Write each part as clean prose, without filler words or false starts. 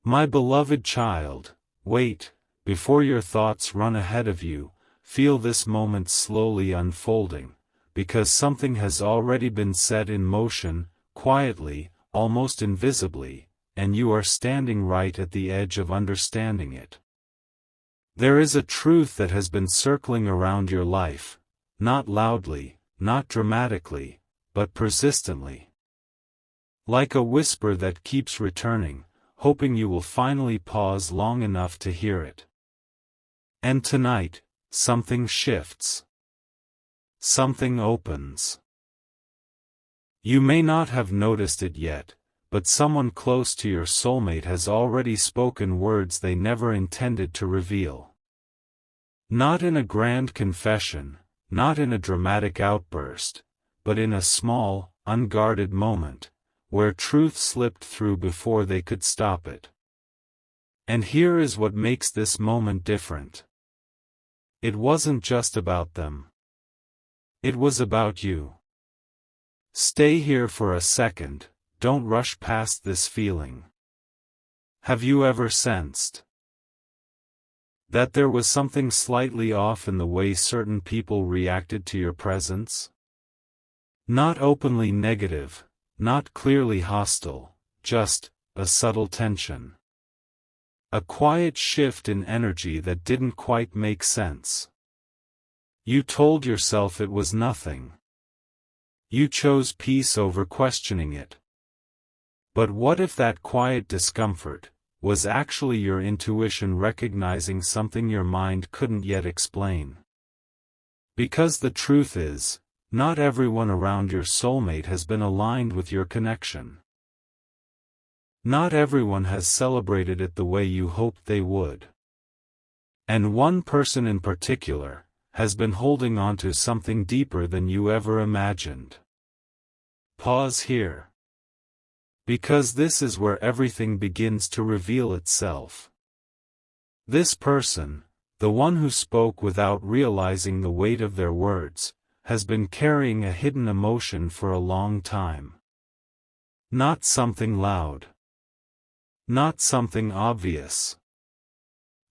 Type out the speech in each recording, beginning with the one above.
My beloved child, wait, before your thoughts run ahead of you, feel this moment slowly unfolding, because something has already been set in motion, quietly, almost invisibly, and you are standing right at the edge of understanding it. There is a truth that has been circling around your life, not loudly, not dramatically, but persistently. Like a whisper that keeps returning, hoping you will finally pause long enough to hear it. And tonight, something shifts. Something opens. You may not have noticed it yet, but someone close to your soulmate has already spoken words they never intended to reveal. Not in a grand confession, not in a dramatic outburst, but in a small, unguarded moment, where truth slipped through before they could stop it. And here is what makes this moment different. It wasn't just about them. It was about you. Stay here for a second, don't rush past this feeling. Have you ever sensed that there was something slightly off in the way certain people reacted to your presence? Not openly negative, not clearly hostile, just a subtle tension. A quiet shift in energy that didn't quite make sense. You told yourself it was nothing. You chose peace over questioning it. But what if that quiet discomfort was actually your intuition recognizing something your mind couldn't yet explain? Because the truth is, not everyone around your soulmate has been aligned with your connection. Not everyone has celebrated it the way you hoped they would. And one person in particular has been holding on to something deeper than you ever imagined. Pause here. Because this is where everything begins to reveal itself. This person, the one who spoke without realizing the weight of their words, has been carrying a hidden emotion for a long time. Not something loud. Not something obvious.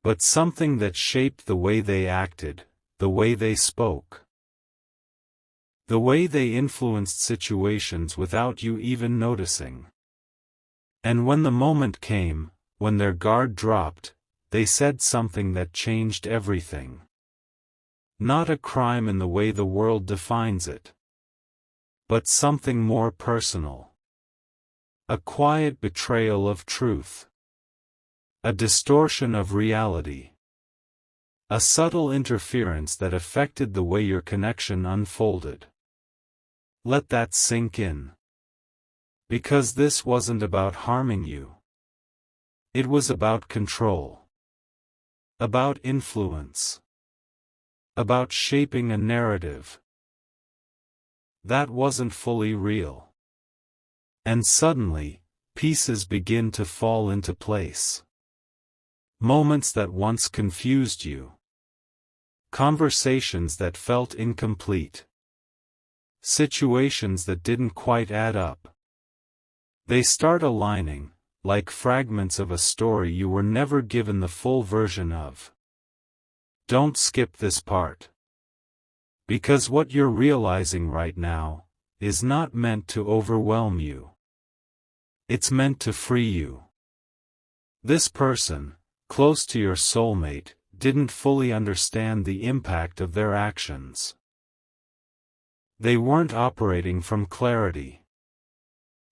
But something that shaped the way they acted, the way they spoke. The way they influenced situations without you even noticing. And when the moment came, when their guard dropped, they said something that changed everything. Not a crime in the way the world defines it. But something more personal. A quiet betrayal of truth. A distortion of reality. A subtle interference that affected the way your connection unfolded. Let that sink in. Because this wasn't about harming you. It was about control. About influence. About shaping a narrative that wasn't fully real. And suddenly, pieces begin to fall into place. Moments that once confused you. Conversations that felt incomplete. Situations that didn't quite add up. They start aligning, like fragments of a story you were never given the full version of. Don't skip this part. Because what you're realizing right now is not meant to overwhelm you. It's meant to free you. This person, close to your soulmate, didn't fully understand the impact of their actions. They weren't operating from clarity.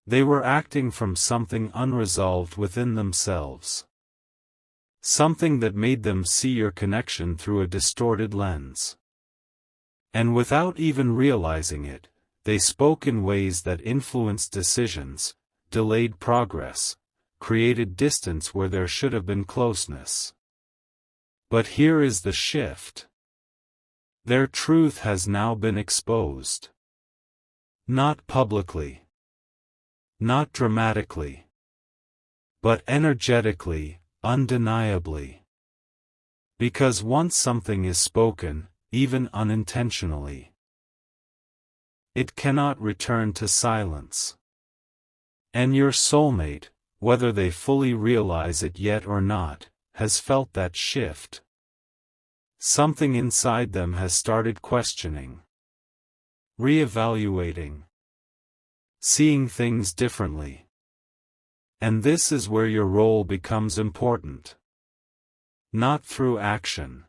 They were acting from something unresolved within themselves. Something that made them see your connection through a distorted lens. And without even realizing it, they spoke in ways that influenced decisions, delayed progress, created distance where there should have been closeness. But here is the shift. Their truth has now been exposed. Not publicly. Not dramatically. But energetically, undeniably. Because once something is spoken, even unintentionally, it cannot return to silence. And your soulmate, whether they fully realize it yet or not, has felt that shift. Something inside them has started questioning, reevaluating, seeing things differently. And this is where your role becomes important. Not through action,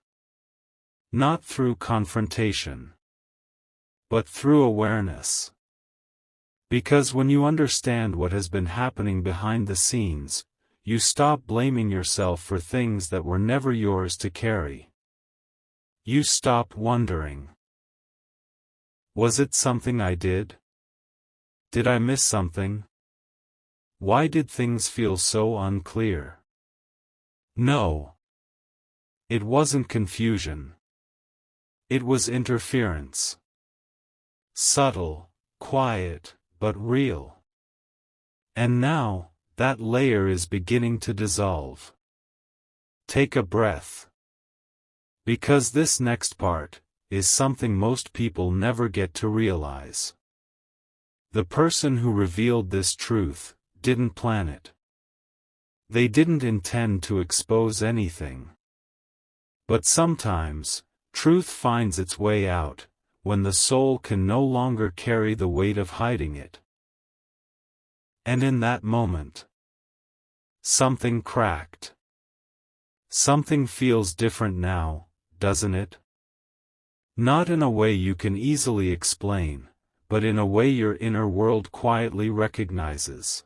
not through confrontation, but through awareness. Because when you understand what has been happening behind the scenes, you stop blaming yourself for things that were never yours to carry. You stop wondering, was it something I did? Did I miss something? Why did things feel so unclear? No. It wasn't confusion. It was interference. Subtle, quiet, but real. And now, that layer is beginning to dissolve. Take a breath. Because this next part is something most people never get to realize. The person who revealed this truth didn't plan it. They didn't intend to expose anything. But sometimes, truth finds its way out, when the soul can no longer carry the weight of hiding it. And in that moment, something cracked. Something feels different now, doesn't it? Not in a way you can easily explain, but in a way your inner world quietly recognizes.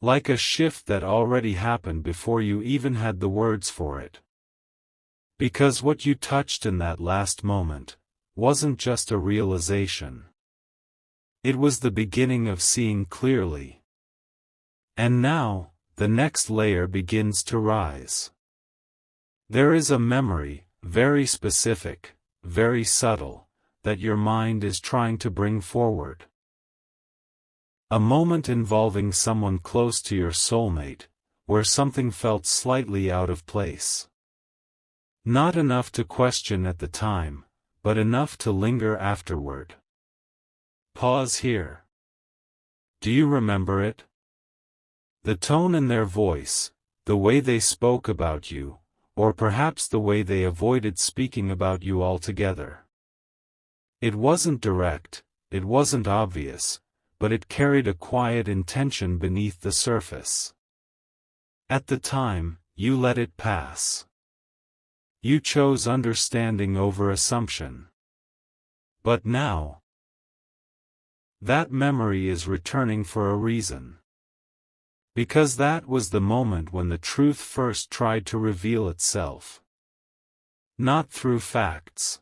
Like a shift that already happened before you even had the words for it. Because what you touched in that last moment wasn't just a realization. It was the beginning of seeing clearly. And now, the next layer begins to rise. There is a memory, very specific, very subtle, that your mind is trying to bring forward. A moment involving someone close to your soulmate, where something felt slightly out of place. Not enough to question at the time, but enough to linger afterward. Pause here. Do you remember it? The tone in their voice, the way they spoke about you, or perhaps the way they avoided speaking about you altogether. It wasn't direct, it wasn't obvious, but it carried a quiet intention beneath the surface. At the time, you let it pass. You chose understanding over assumption. But now, that memory is returning for a reason. Because that was the moment when the truth first tried to reveal itself. Not through facts,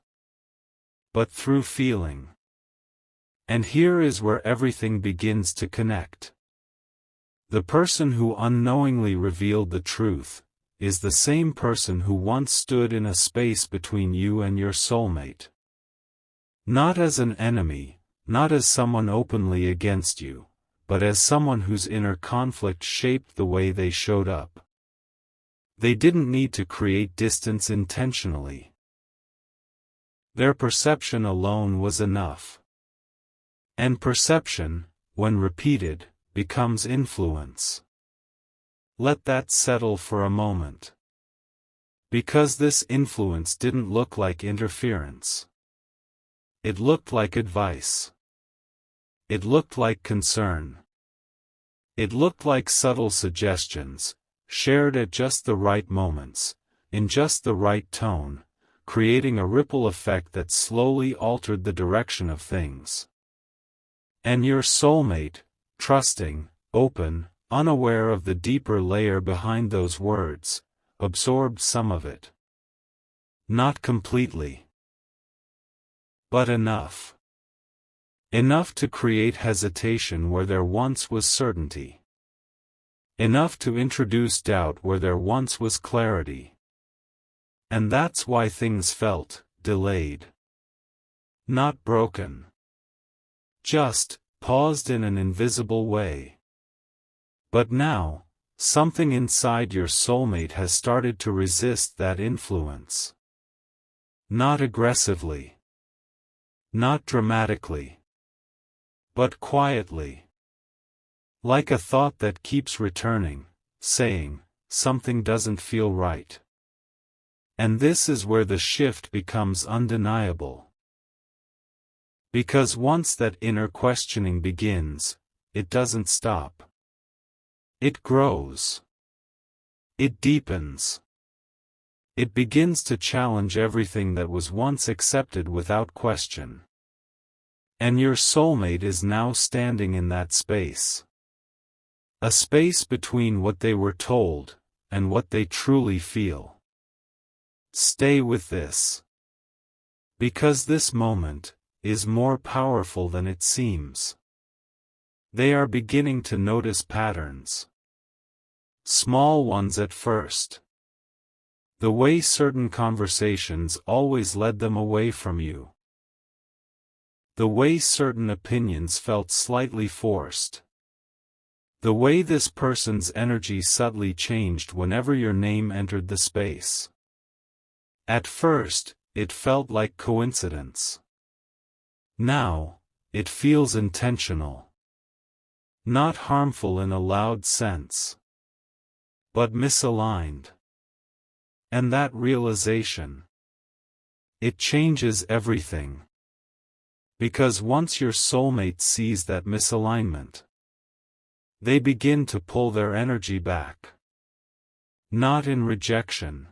but through feeling. And here is where everything begins to connect. The person who unknowingly revealed the truth is the same person who once stood in a space between you and your soulmate. Not as an enemy, not as someone openly against you, but as someone whose inner conflict shaped the way they showed up. They didn't need to create distance intentionally. Their perception alone was enough. And perception, when repeated, becomes influence. Let that settle for a moment. Because this influence didn't look like interference. It looked like advice. It looked like concern. It looked like subtle suggestions, shared at just the right moments, in just the right tone, creating a ripple effect that slowly altered the direction of things. And your soulmate, trusting, open, unaware of the deeper layer behind those words, absorbed some of it. Not completely. But enough. Enough to create hesitation where there once was certainty. Enough to introduce doubt where there once was clarity. And that's why things felt delayed. Not broken. Just paused in an invisible way. But now, something inside your soulmate has started to resist that influence. Not aggressively. Not dramatically. But quietly. Like a thought that keeps returning, saying, something doesn't feel right. And this is where the shift becomes undeniable. Because once that inner questioning begins, it doesn't stop. It grows. It deepens. It begins to challenge everything that was once accepted without question. And your soulmate is now standing in that space. A space between what they were told, and what they truly feel. Stay with this. Because this moment is more powerful than it seems. They are beginning to notice patterns. Small ones at first. The way certain conversations always led them away from you. The way certain opinions felt slightly forced. The way this person's energy subtly changed whenever your name entered the space. At first, it felt like coincidence. Now, it feels intentional. Not harmful in a loud sense. But misaligned. And that realization, it changes everything. Because once your soulmate sees that misalignment, they begin to pull their energy back. Not in rejection,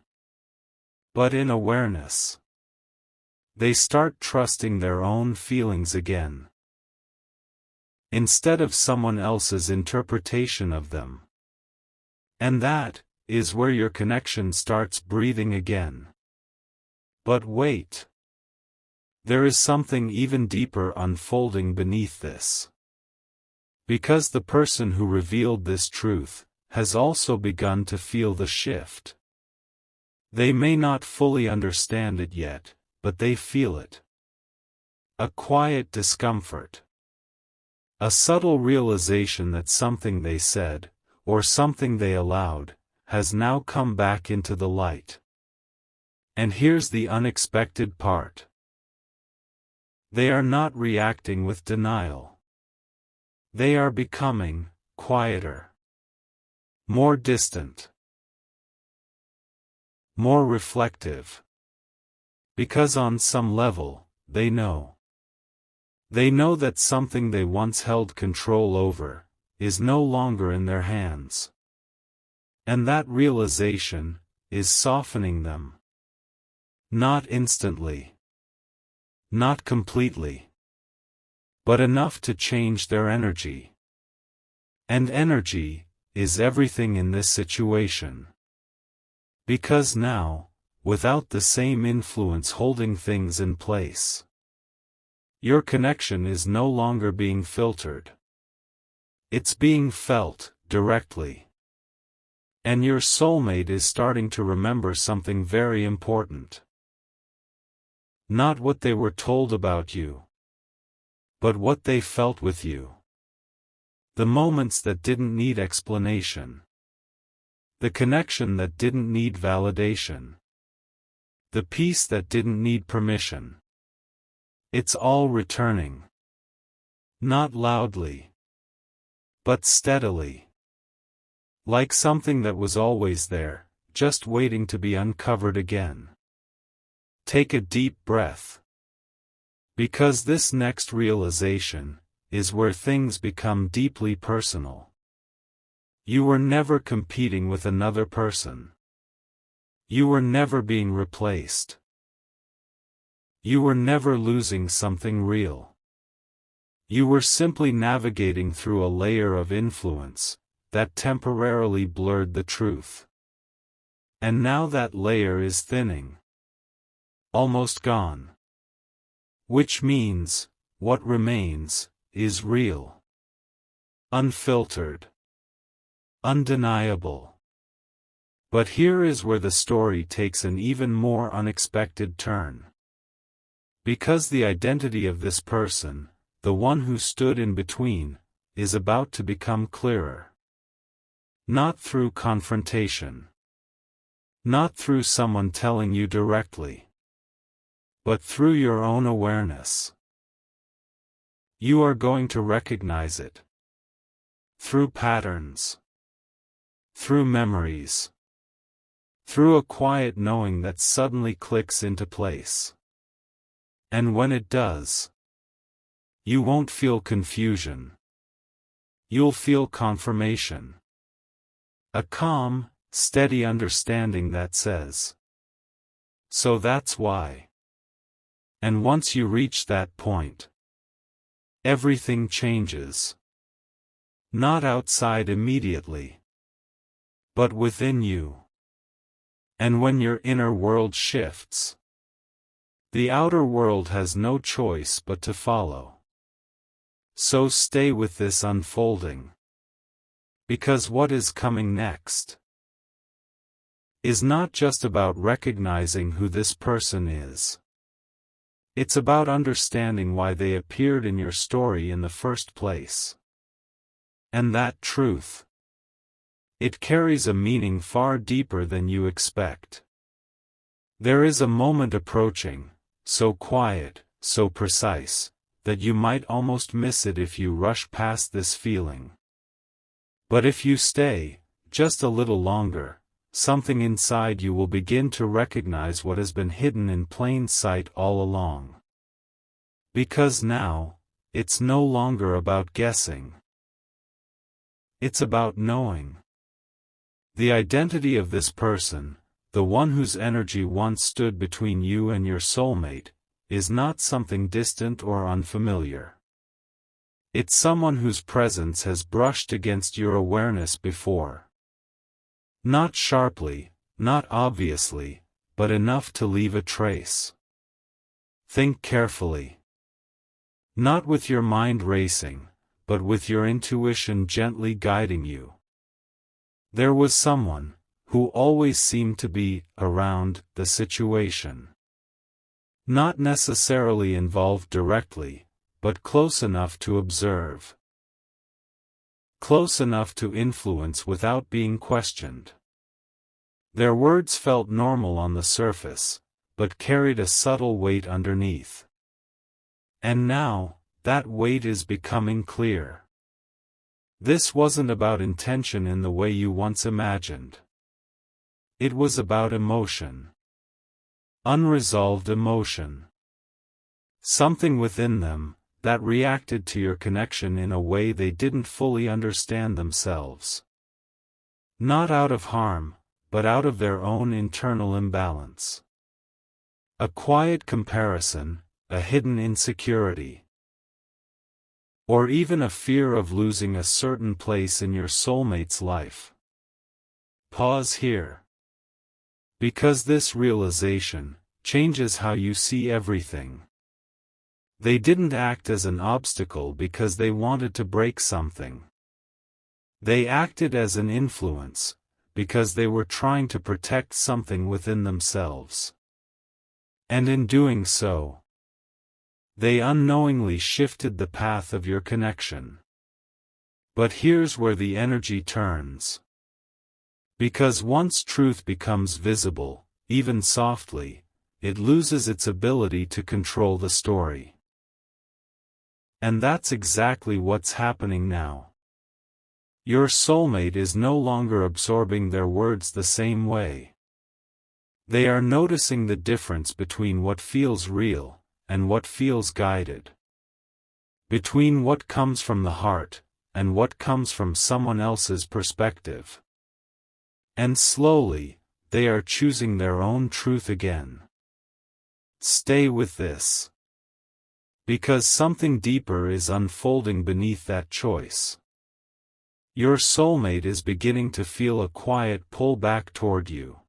but in awareness. They start trusting their own feelings again, instead of someone else's interpretation of them. And that is where your connection starts breathing again. But wait. There is something even deeper unfolding beneath this. Because the person who revealed this truth has also begun to feel the shift. They may not fully understand it yet, but they feel it. A quiet discomfort. A subtle realization that something they said, or something they allowed, has now come back into the light. And here's the unexpected part. They are not reacting with denial. They are becoming quieter, more distant, more reflective. Because on some level, they know. They know that something they once held control over is no longer in their hands. And that realization is softening them. Not instantly. Not completely. But enough to change their energy. And energy is everything in this situation. Because now, without the same influence holding things in place, your connection is no longer being filtered. It's being felt directly. And your soulmate is starting to remember something very important. Not what they were told about you, but what they felt with you. The moments that didn't need explanation. The connection that didn't need validation. The peace that didn't need permission. It's all returning. Not loudly, but steadily. Like something that was always there, just waiting to be uncovered again. Take a deep breath. Because this next realization is where things become deeply personal. You were never competing with another person. You were never being replaced. You were never losing something real. You were simply navigating through a layer of influence that temporarily blurred the truth. And now that layer is thinning. Almost gone. Which means, what remains, is real. Unfiltered. Undeniable. But here is where the story takes an even more unexpected turn. Because the identity of this person, the one who stood in between, is about to become clearer. Not through confrontation. Not through someone telling you directly. But through your own awareness. You are going to recognize it. through patterns, through memories, through a quiet knowing that suddenly clicks into place. And when it does, you won't feel confusion. You'll feel confirmation. A calm, steady understanding that says, "So that's why." And once you reach that point, everything changes. Not outside immediately, but within you. And when your inner world shifts, the outer world has no choice but to follow. So stay with this unfolding. Because what is coming next is not just about recognizing who this person is. It's about understanding why they appeared in your story in the first place. And that truth, it carries a meaning far deeper than you expect. There is a moment approaching, so quiet, so precise, that you might almost miss it if you rush past this feeling. But if you stay, just a little longer, something inside you will begin to recognize what has been hidden in plain sight all along. Because now, it's no longer about guessing. It's about knowing. The identity of this person, the one whose energy once stood between you and your soulmate, is not something distant or unfamiliar. It's someone whose presence has brushed against your awareness before. Not sharply, not obviously, but enough to leave a trace. Think carefully. Not with your mind racing, but with your intuition gently guiding you. There was someone who always seemed to be around the situation. Not necessarily involved directly, but close enough to observe. Close enough to influence without being questioned. Their words felt normal on the surface, but carried a subtle weight underneath. And now, that weight is becoming clear. This wasn't about intention in the way you once imagined. It was about emotion. Unresolved emotion. Something within them that reacted to your connection in a way they didn't fully understand themselves. Not out of harm, but out of their own internal imbalance. A quiet comparison, a hidden insecurity. Or even a fear of losing a certain place in your soulmate's life. Pause here. Because this realization changes how you see everything. They didn't act as an obstacle because they wanted to break something. They acted as an influence, because they were trying to protect something within themselves. And in doing so, they unknowingly shifted the path of your connection. But here's where the energy turns. Because once truth becomes visible, even softly, it loses its ability to control the story. And that's exactly what's happening now. Your soulmate is no longer absorbing their words the same way. They are noticing the difference between what feels real and what feels guided. Between what comes from the heart and what comes from someone else's perspective. And slowly, they are choosing their own truth again. Stay with this. Because something deeper is unfolding beneath that choice. Your soulmate is beginning to feel a quiet pull back toward you.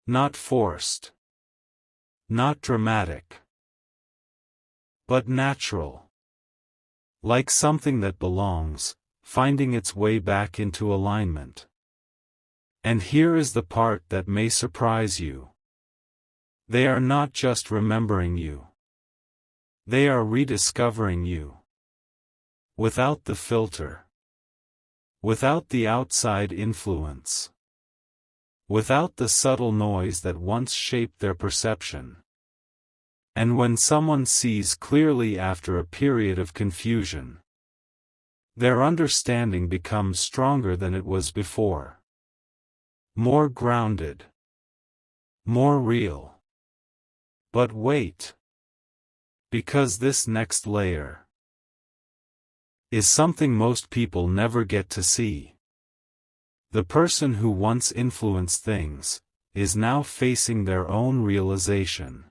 Not forced. Not dramatic. But natural. Like something that belongs, finding its way back into alignment. And here is the part that may surprise you. They are not just remembering you. They are rediscovering you. Without the filter. Without the outside influence. Without the subtle noise that once shaped their perception. And when someone sees clearly after a period of confusion, Their understanding becomes stronger than it was before. More grounded. More real. But wait. Because this next layer is something most people never get to see. The person who once influenced things is now facing their own realization.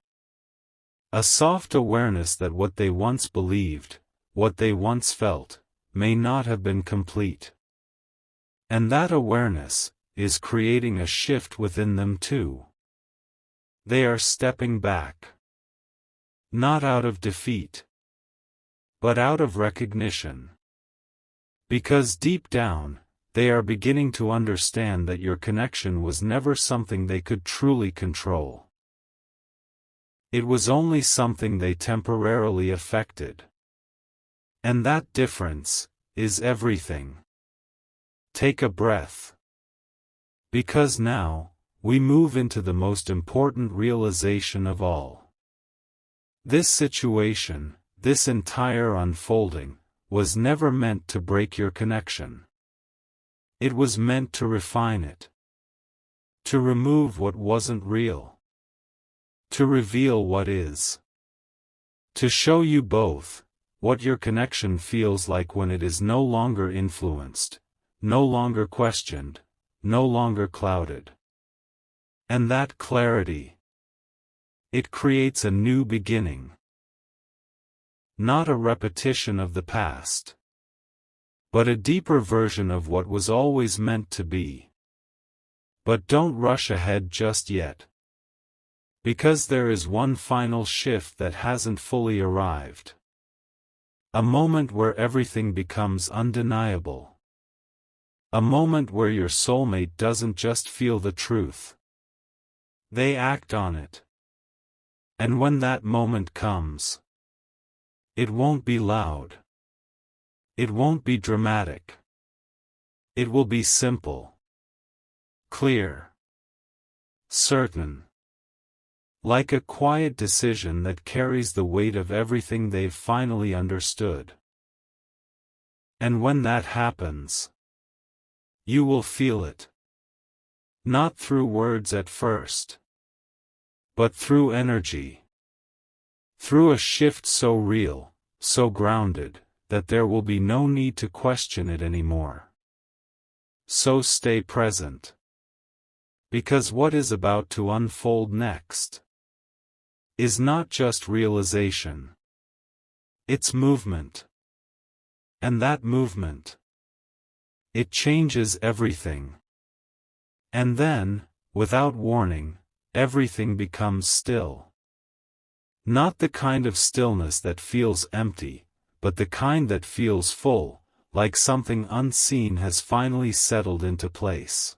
A soft awareness that what they once believed, what they once felt, may not have been complete. And that awareness is creating a shift within them too. They are stepping back. Not out of defeat, but out of recognition. Because deep down, they are beginning to understand that your connection was never something they could truly control. It was only something they temporarily affected. And that difference is everything. Take a breath. Because now, we move into the most important realization of all. This situation, this entire unfolding, was never meant to break your connection. It was meant to refine it. To remove what wasn't real. To reveal what is. To show you both what your connection feels like when it is no longer influenced, no longer questioned, no longer clouded. And that clarity, it creates a new beginning. Not a repetition of the past, but a deeper version of what was always meant to be. But don't rush ahead just yet. Because there is one final shift that hasn't fully arrived. A moment where everything becomes undeniable. A moment where your soulmate doesn't just feel the truth. They act on it. And when that moment comes, it won't be loud. It won't be dramatic. It will be simple. Clear. Certain. Like a quiet decision that carries the weight of everything they've finally understood. And when that happens, you will feel it. Not through words at first, but through energy. Through a shift so real, so grounded, that there will be no need to question it anymore. So stay present. Because what is about to unfold next is not just realization. It's movement. And that movement, it changes everything. And then, without warning, everything becomes still. Not the kind of stillness that feels empty, but the kind that feels full, like something unseen has finally settled into place.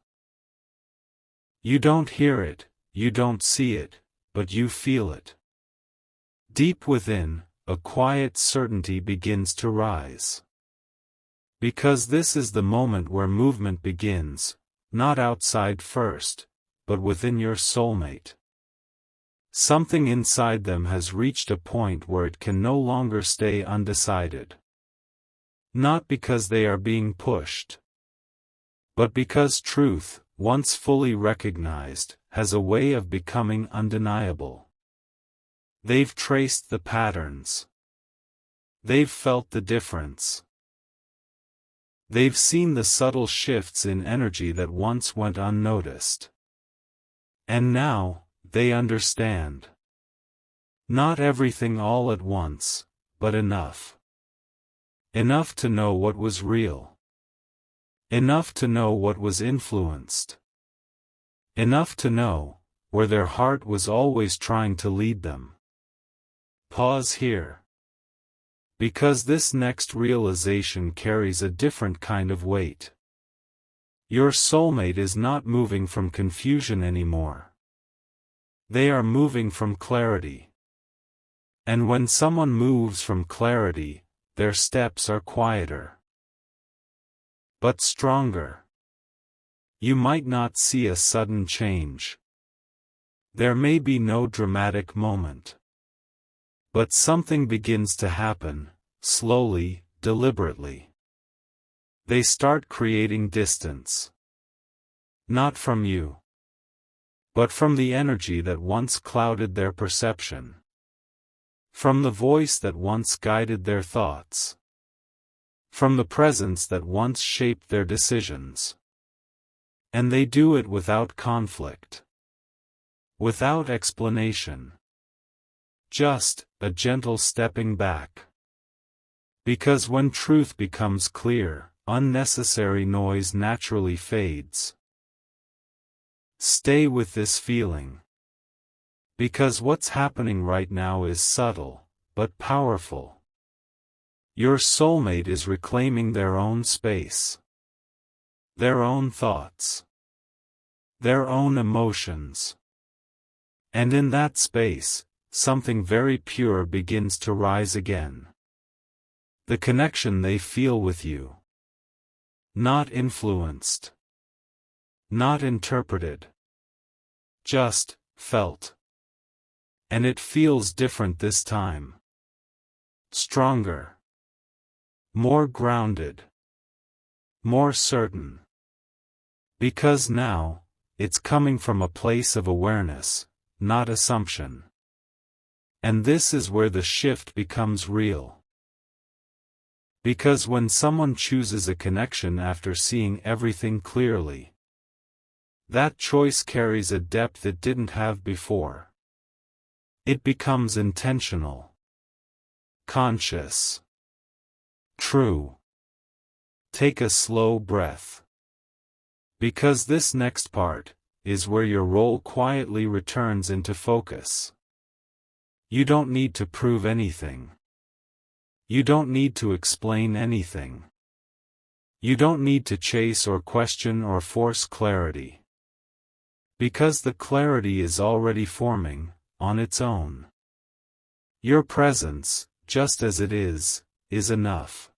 You don't hear it, you don't see it, but you feel it. Deep within, a quiet certainty begins to rise. Because this is the moment where movement begins, not outside first, but within your soulmate. Something inside them has reached a point where it can no longer stay undecided. Not because they are being pushed, but because truth, once fully recognized, has a way of becoming undeniable. They've traced the patterns. They've felt the difference. They've seen the subtle shifts in energy that once went unnoticed. And now, they understand. Not everything all at once, but enough. Enough to know what was real. Enough to know what was influenced. Enough to know where their heart was always trying to lead them. Pause here. Because this next realization carries a different kind of weight. Your soulmate is not moving from confusion anymore. They are moving from clarity. And when someone moves from clarity, their steps are quieter. But stronger. You might not see a sudden change. There may be no dramatic moment. But something begins to happen, slowly, deliberately. They start creating distance. Not from you, but from the energy that once clouded their perception. From the voice that once guided their thoughts. From the presence that once shaped their decisions. And they do it without conflict. Without explanation. Just a gentle stepping back. Because when truth becomes clear, unnecessary noise naturally fades. Stay with this feeling. Because what's happening right now is subtle, but powerful. Your soulmate is reclaiming their own space. Their own thoughts. Their own emotions. And in that space, something very pure begins to rise again. The connection they feel with you. Not influenced. Not interpreted. Just felt. And it feels different this time. Stronger. More grounded. More certain. Because now, it's coming from a place of awareness, not assumption. And this is where the shift becomes real. Because when someone chooses a connection after seeing everything clearly, that choice carries a depth it didn't have before. It becomes intentional. Conscious. True. Take a slow breath. Because this next part is where your role quietly returns into focus. You don't need to prove anything. You don't need to explain anything. You don't need to chase or question or force clarity. Because the clarity is already forming, on its own. Your presence, just as it is enough.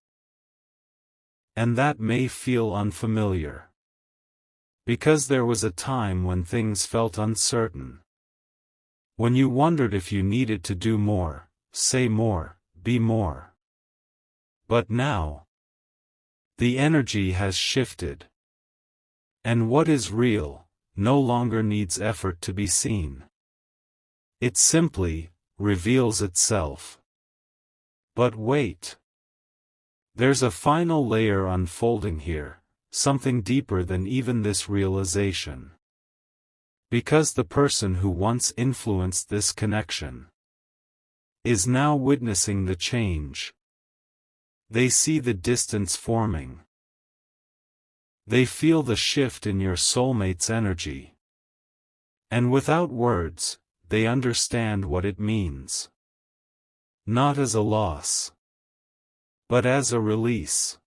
And that may feel unfamiliar. Because there was a time when things felt uncertain. When you wondered if you needed to do more, say more, be more. But now, the energy has shifted. And what is real no longer needs effort to be seen. It simply reveals itself. But wait. There's a final layer unfolding here, something deeper than even this realization. Because the person who once influenced this connection is now witnessing the change. They see the distance forming. They feel the shift in your soulmate's energy. And without words, they understand what it means. Not as a loss, but as a release.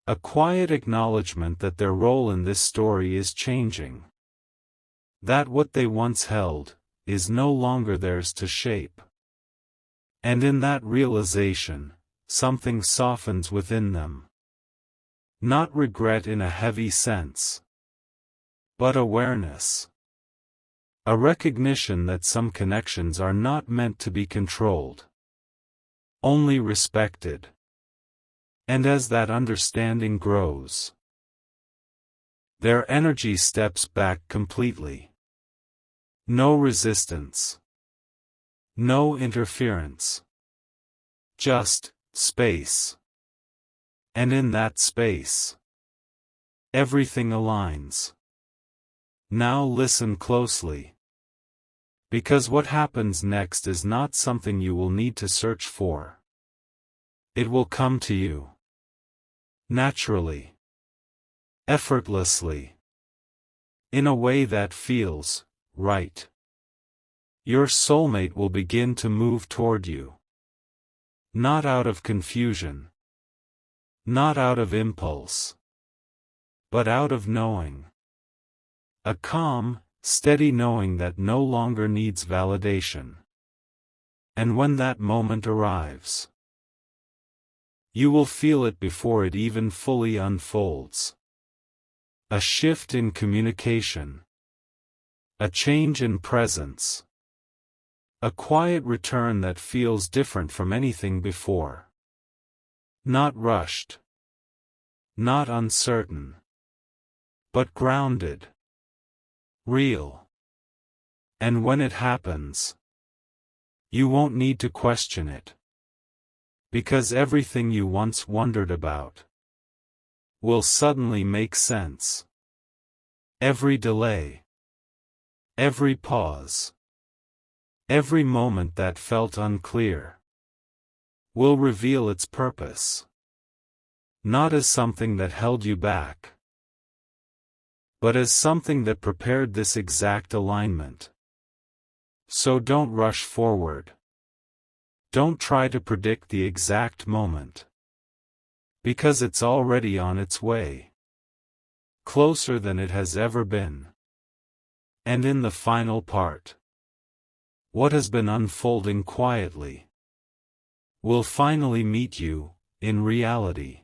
A quiet acknowledgement that their role in this story is changing. That what they once held is no longer theirs to shape. And in that realization, something softens within them. Not regret in a heavy sense, but awareness. A recognition that some connections are not meant to be controlled, only respected. And as that understanding grows, their energy steps back completely. No resistance. No interference. Just space. And in that space, everything aligns. Now listen closely. Because what happens next is not something you will need to search for. It will come to you. Naturally. Effortlessly. In a way that feels right. Your soulmate will begin to move toward you. Not out of confusion. Not out of impulse. But out of knowing. A calm, steady knowing that no longer needs validation. And when that moment arrives, you will feel it before it even fully unfolds. A shift in communication. A change in presence. A quiet return that feels different from anything before. Not rushed. Not uncertain, but grounded, real. And when it happens, you won't need to question it. Because everything you once wondered about will suddenly make sense. Every delay, every pause, every moment that felt unclear will reveal its purpose. Not as something that held you back, but as something that prepared this exact alignment. So don't rush forward. Don't try to predict the exact moment. Because it's already on its way. Closer than it has ever been. And in the final part, what has been unfolding quietly will finally meet you, in reality.